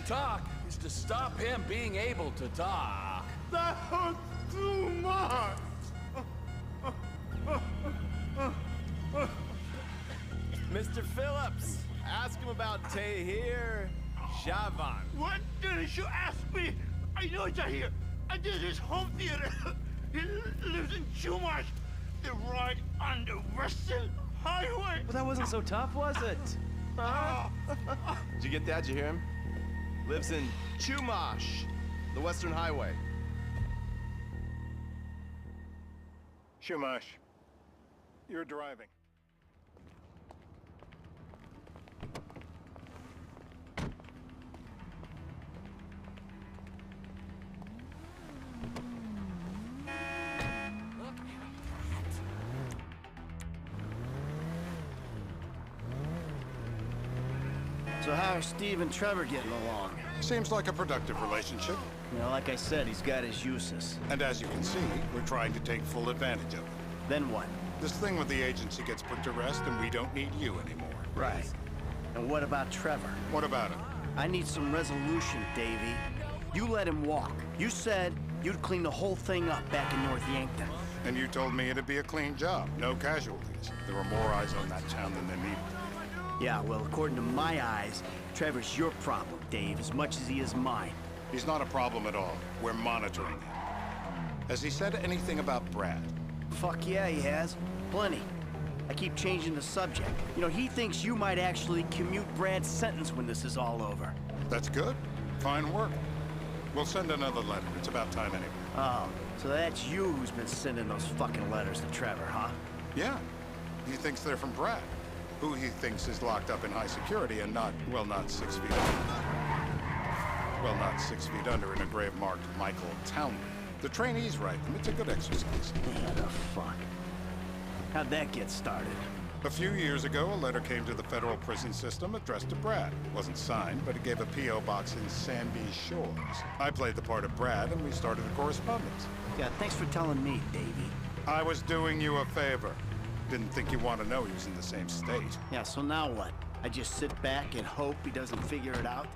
can't talk is to stop him being able to talk. That hurts too much! Mr. Phillips, ask him about Tahir Javan. What didn't you ask me? I know Tahir. I did his home theater. He lives in Chumash. They're right on the Western Highway. Well, that wasn't so tough, was it? Huh? Did you get that? Did you hear him? Lives in Chumash, the Western Highway. Chumash, you're driving. So how are Steve and Trevor getting along? Seems like a productive relationship. You know, like I said, he's got his uses. And as you can see, we're trying to take full advantage of it. Then what? This thing with the agency gets put to rest and we don't need you anymore. Right. And what about Trevor? What about him? I need some resolution, Davey. You let him walk. You said you'd clean the whole thing up back in North Yankton. And you told me it'd be a clean job, no casualties. There were more eyes on that town than there needed to be. Yeah, well, according to my eyes, Trevor's your problem, Dave, as much as he is mine. He's not a problem at all. We're monitoring him. Has he said anything about Brad? Fuck yeah, he has. Plenty. I keep changing the subject. You know, he thinks you might actually commute Brad's sentence when this is all over. That's good. Fine work. We'll send another letter. It's about time anyway. Oh, so that's you who's been sending those fucking letters to Trevor, huh? Yeah. He thinks they're from Brad, who he thinks is locked up in high security and not 6 feet under. Well, not 6 feet under in a grave marked Michael Townley. The trainees write them. It's a good exercise. Yeah, the fuck. How'd that get started? A few years ago, a letter came to the federal prison system addressed to Brad. Wasn't signed, but it gave a P.O. box in Sandy Shores. I played the part of Brad, and we started a correspondence. Yeah, thanks for telling me, Davey. I was doing you a favor. Didn't think you want to know he was in the same state. Yeah, so now what? I just sit back and hope he doesn't figure it out?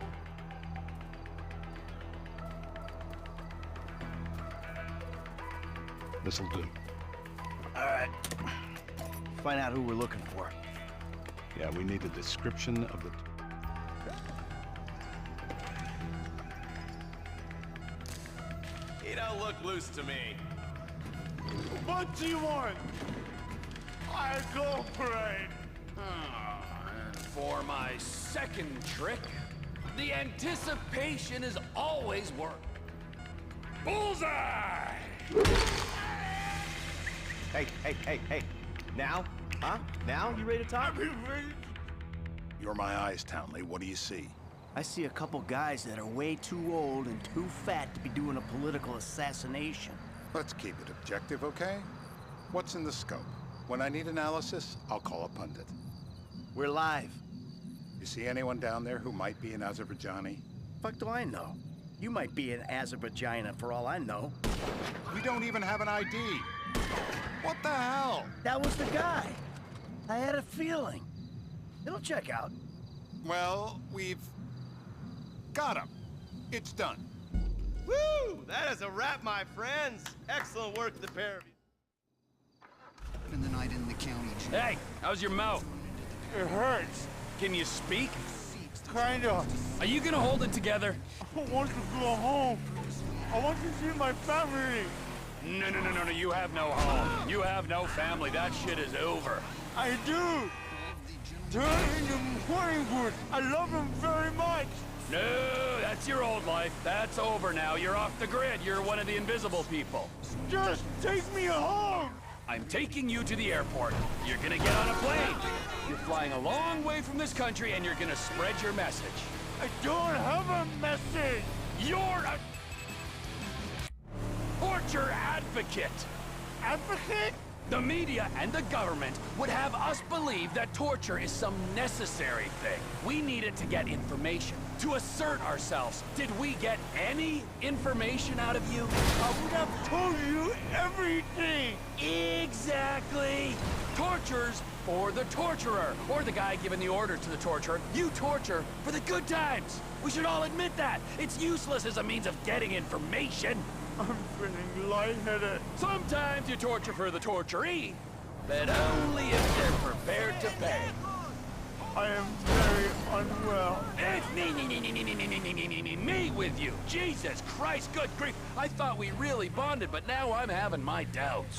This'll do. All right. Find out who we're looking for. Yeah, we need a description of the... He don't look loose to me. What do you want? I go parade. And for my second trick, the anticipation is always work. Bullseye! Hey. Now? Huh? Now? You ready to talk? You're my eyes, Townley. What do you see? I see a couple guys that are way too old and too fat to be doing a political assassination. Let's keep it objective, okay? What's in the scope? When I need analysis, I'll call a pundit. We're live. You see anyone down there who might be an Azerbaijani? Fuck do I know? You might be an Azerbaijani for all I know. We don't even have an ID. What the hell? That was the guy. I had a feeling. It'll check out. Well, we've got him. It's done. Woo! That is a wrap, my friends. Excellent work, the pair of you. And the night in the county jail. Hey, how's your mouth? It hurts. Can you speak? Kinda. Are you gonna hold it together? I want to go home. I want to see my family. No, you have no home. You have no family. That shit is over. I do. They're in the morning wood. I love them very much. No, that's your old life. That's over now. You're off the grid. You're one of the invisible people. Just take me home. I'm taking you to the airport. You're gonna get on a plane. You're flying a long way from this country and you're gonna spread your message. I don't have a message. You're a torture advocate. Advocate? The media and the government would have us believe that torture is some necessary thing. We need it to get information, to assert ourselves. Did we get any information out of you? I would have told you everything. Exactly! Torture's for the torturer, or the guy giving the order to the torturer. You torture for the good times. We should all admit that. It's useless as a means of getting information. I'm feeling lightheaded. Sometimes you torture for the torturee, but only if they're prepared to pay. I am very unwell. It's me with you. Jesus Christ, good grief. I thought we really bonded, but now I'm having my doubts.